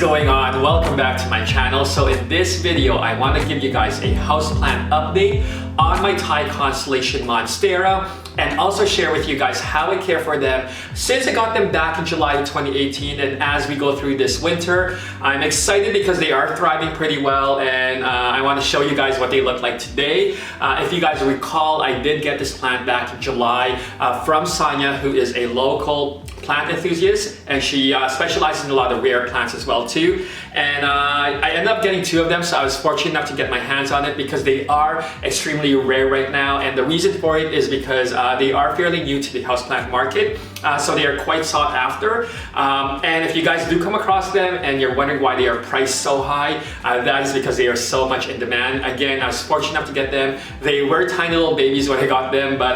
going on? Welcome back to my channel. So in this video, I want to give you guys a houseplant update on my Thai Constellation Monstera and also share with you guys how I care for them since I got them back in July 2018, and as we go through this winter. I'm excited because they are thriving pretty well, and I want to show you guys what they look like today. If you guys recall, I did get this plant back in July from Sonia, who is a local plant enthusiast, and she specializes in a lot of rare plants as well too. And I ended up getting two of them, so I was fortunate enough to get my hands on it because they are extremely rare right now, and the reason for it is because they are fairly new to the houseplant market, so they are quite sought after. And if you guys do come across them and you're wondering why they are priced so high, that is because they are so much in demand. Again, I was fortunate enough to get them. They were tiny little babies when I got them, but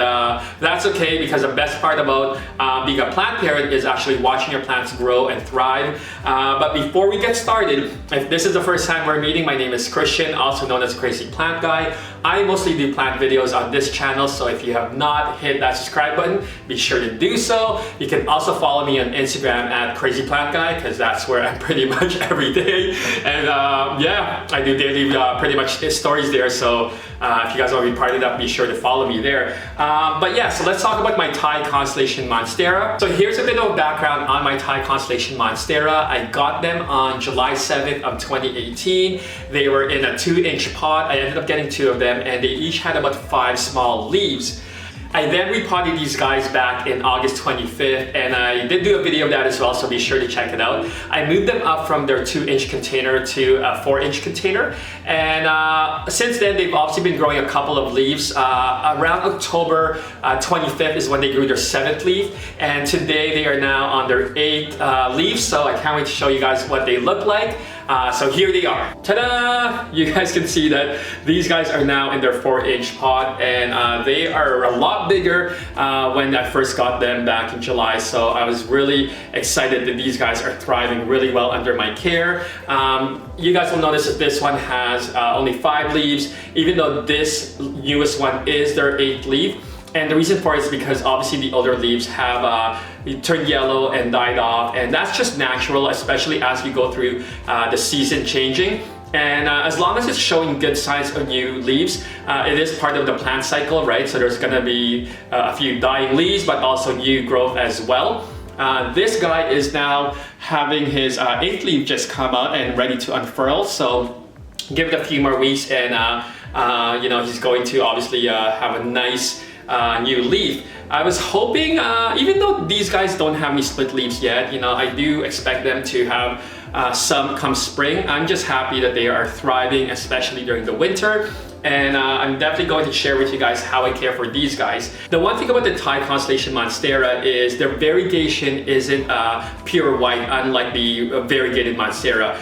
that's okay, because the best part about being a plant parent is actually watching your plants grow and thrive. But before we get started, if this is the first time we're meeting, my name is Christian, also known as Crazy Plant Guy. I mostly do plant videos on this channel, so if you have not hit that subscribe button, be sure to do so. You can also follow me on Instagram at Crazy Plant Guy, because that's where I'm pretty much every day. And yeah, I do daily pretty much stories there, so if you guys want to be part of that, be sure to follow me there. But yeah, so let's talk about my Thai Constellation Monstera. So here's a bit of background on my Thai Constellation Monstera. I got them on July 7th of 2018. They were in a 2-inch pot. I ended up getting two of them, and they each had about 5 small leaves. I then repotted these guys back in August 25th, and I did do a video of that as well, so be sure to check it out. I moved them up from their 2-inch container to a 4-inch container, and since then they've obviously been growing a couple of leaves. Around October 25th is when they grew their 7th leaf, and today they are now on their 8th leaf, so I can't wait to show you guys what they look like. So here they are. Ta-da! You guys can see that these guys are now in their 4-inch pot, and they are a lot bigger when I first got them back in July. So I was really excited that these guys are thriving really well under my care. You guys will notice that this one has only 5 leaves, even though this newest one is their 8th leaf. And the reason for it is because obviously the older leaves have turned yellow and died off, and that's just natural, especially as we go through the season changing. And as long as it's showing good signs of new leaves, it is part of the plant cycle, right? So there's gonna be a few dying leaves, but also new growth as well. This guy is now having his 8th leaf just come out and ready to unfurl. So give it a few more weeks, and you know, he's going to obviously have a nice new leaf. I was hoping, even though these guys don't have any split leaves yet, you know, I do expect them to have some come spring. I'm just happy that they are thriving, especially during the winter. And I'm definitely going to share with you guys how I care for these guys. The one thing about the Thai Constellation Monstera is their variegation isn't pure white, unlike the variegated Monstera.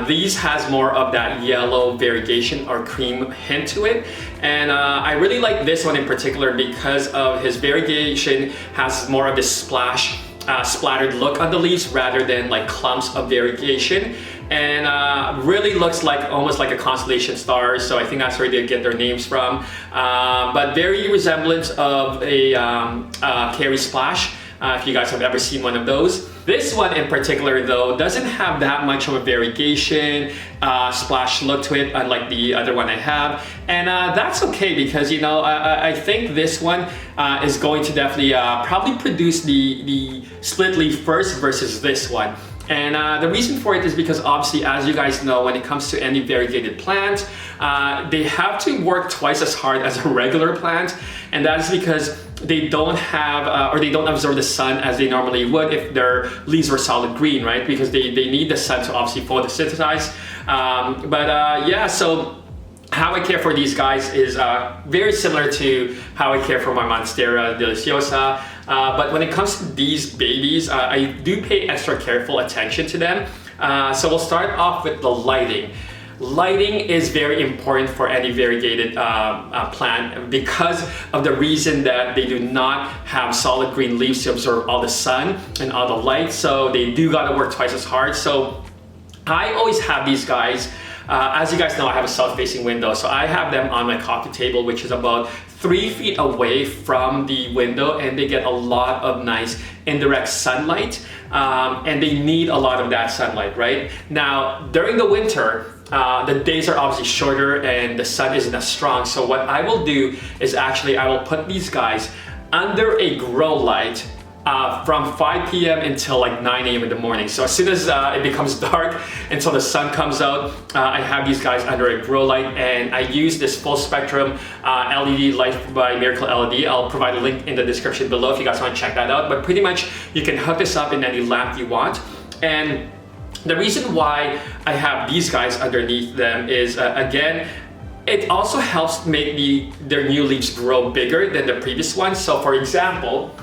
These has more of that yellow variegation or cream hint to it. And I really like this one in particular because of his variegation has more of this splattered look on the leaves rather than like clumps of variegation, and really looks like almost like a constellation star, so I think that's where they get their names from. But very resemblance of a Carey Splash, if you guys have ever seen one of those. This one in particular though doesn't have that much of a variegation splash look to it, unlike the other one I have, and that's okay, because you know, I think this one is going to definitely probably produce the split leaf first versus this one. And the reason for it is because obviously, as you guys know, when it comes to any variegated plant, they have to work twice as hard as a regular plant, and that is because they don't have or they don't absorb the sun as they normally would if their leaves were solid green, right? Because they need the sun to obviously photosynthesize. Yeah, so how I care for these guys is very similar to how I care for my Monstera deliciosa. But when it comes to these babies, I do pay extra careful attention to them. So we'll start off with the lighting. Lighting is very important for any variegated plant because of the reason that they do not have solid green leaves to absorb all the sun and all the light. So they do gotta work twice as hard. So I always have these guys, as you guys know, I have a south-facing window, so I have them on my coffee table, which is about 3 feet away from the window, and they get a lot of nice indirect sunlight. and they need a lot of that sunlight, right? Now, during the winter, the days are obviously shorter and the sun isn't as strong. So what I will do is actually I will put these guys under a grow light from 5 p.m. until like 9 a.m. in the morning. So as soon as it becomes dark until the sun comes out, I have these guys under a grow light, and I use this full spectrum LED light by Miracle LED. I'll provide a link in the description below if you guys want to check that out. But pretty much you can hook this up in any lamp you want. And the reason why I have these guys underneath them is again, it also helps make their new leaves grow bigger than the previous ones. So for example,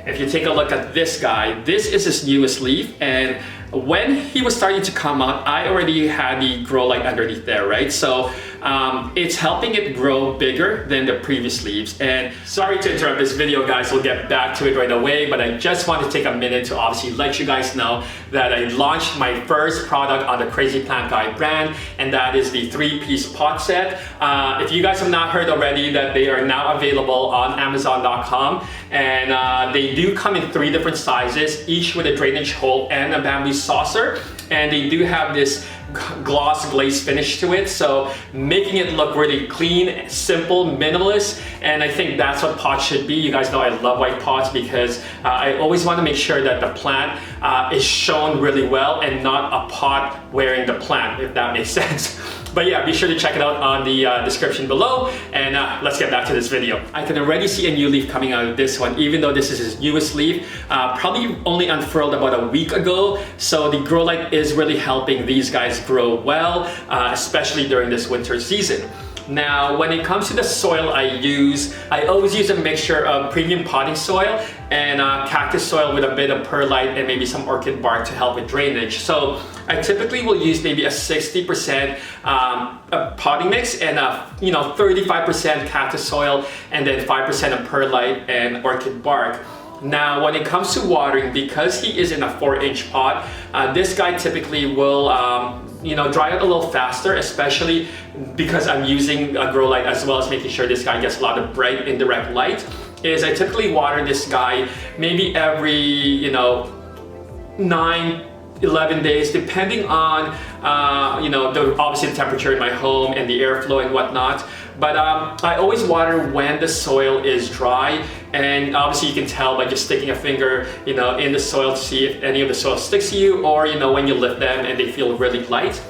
if you take a look at this guy, this is his newest leaf, and when he was starting to come out, I already had the grow light underneath there, right? So it's helping it grow bigger than the previous leaves. And sorry to interrupt this video, guys, we'll get back to it right away, but I just want to take a minute to obviously let you guys know that I launched my first product on the Crazy Plant Guy brand, and that is the 3-piece pot set. If you guys have not heard already, that they are now available on Amazon.com, and they do come in 3 different sizes, each with a drainage hole and a bamboo saucer, and they do have this gloss glaze finish to it, so making it look really clean, simple, minimalist. And I think that's what pots should be. You guys know I love white pots because I always want to make sure that the plant is shown really well and not a pot wearing the plant, if that makes sense. But yeah, be sure to check it out on the description below, and let's get back to this video. I can already see a new leaf coming out of this one, even though this is his newest leaf. Probably only unfurled about a week ago, so the grow light is really helping these guys grow well, especially during this winter season. Now, when it comes to the soil I always use a mixture of premium potting soil and cactus soil with a bit of perlite and maybe some orchid bark to help with drainage. So I typically will use maybe a 60% potting mix and 35% cactus soil and then 5% of perlite and orchid bark. Now, when it comes to watering, because he is in a 4-inch pot, this guy typically will dry out a little faster, especially because I'm using a grow light as well as making sure this guy gets a lot of bright indirect light. I typically water this guy maybe every 9-11 days, depending on obviously the temperature in my home and the airflow and whatnot. But I always water when the soil is dry, and obviously you can tell by just sticking a finger in the soil to see if any of the soil sticks to you, or when you lift them and they feel really light.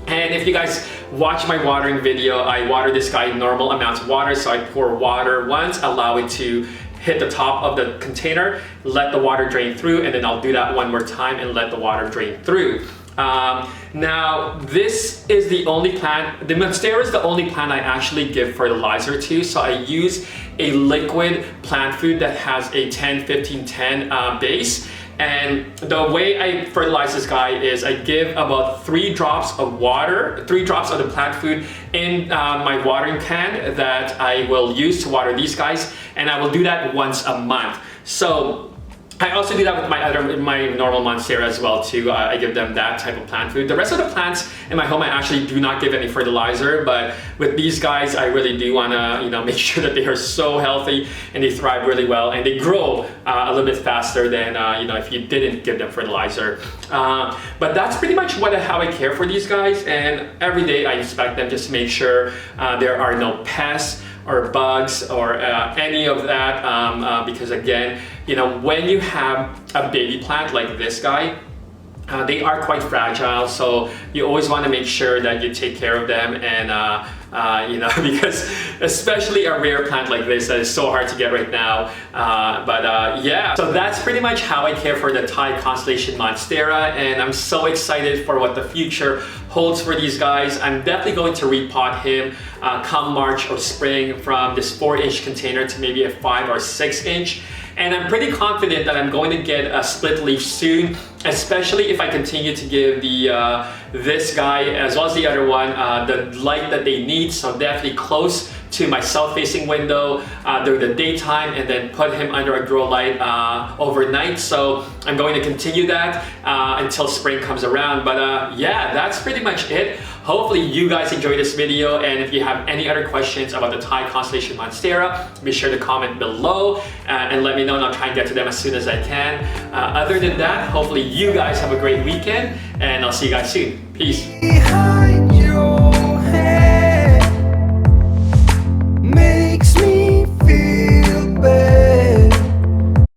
And if you guys watch my watering video, I water this guy normal amounts of water. So I pour water once, allow it to hit the top of the container, let the water drain through, and then I'll do that one more time and let the water drain through. Now, this is the only plant, the Monstera is the only plant I actually give fertilizer to. So I use a liquid plant food that has a 10-15-10 base. And the way I fertilize this guy is I give about 3 drops of water, 3 drops of the plant food in my watering can that I will use to water these guys, and I will do that once a month. So I also do that with my normal Monstera as well too. I give them that type of plant food. The rest of the plants in my home, I actually do not give any fertilizer, but with these guys, I really do want to make sure that they are so healthy and they thrive really well and they grow a little bit faster than if you didn't give them fertilizer. But that's pretty much how I care for these guys, and every day I inspect them just to make sure there are no pests or bugs or any of that, because again, when you have a baby plant like this guy, they are quite fragile, so you always want to make sure that you take care of them, and because especially a rare plant like this that is so hard to get right now. Yeah, so that's pretty much how I care for the Thai Constellation Monstera, and I'm so excited for what the future holds for these guys. I'm definitely going to repot him come March or spring from this 4-inch container to maybe a 5 or 6-inch. And I'm pretty confident that I'm going to get a split leaf soon, especially if I continue to give this guy as well as the other one the light that they need. So definitely close to my south-facing window during the daytime, and then put him under a grow light overnight. So I'm going to continue that until spring comes around. But yeah, that's pretty much it. Hopefully you guys enjoyed this video, and if you have any other questions about the Thai Constellation Monstera, be sure to comment below and let me know, and I'll try and get to them as soon as I can. Other than that, hopefully you guys have a great weekend, and I'll see you guys soon. Peace.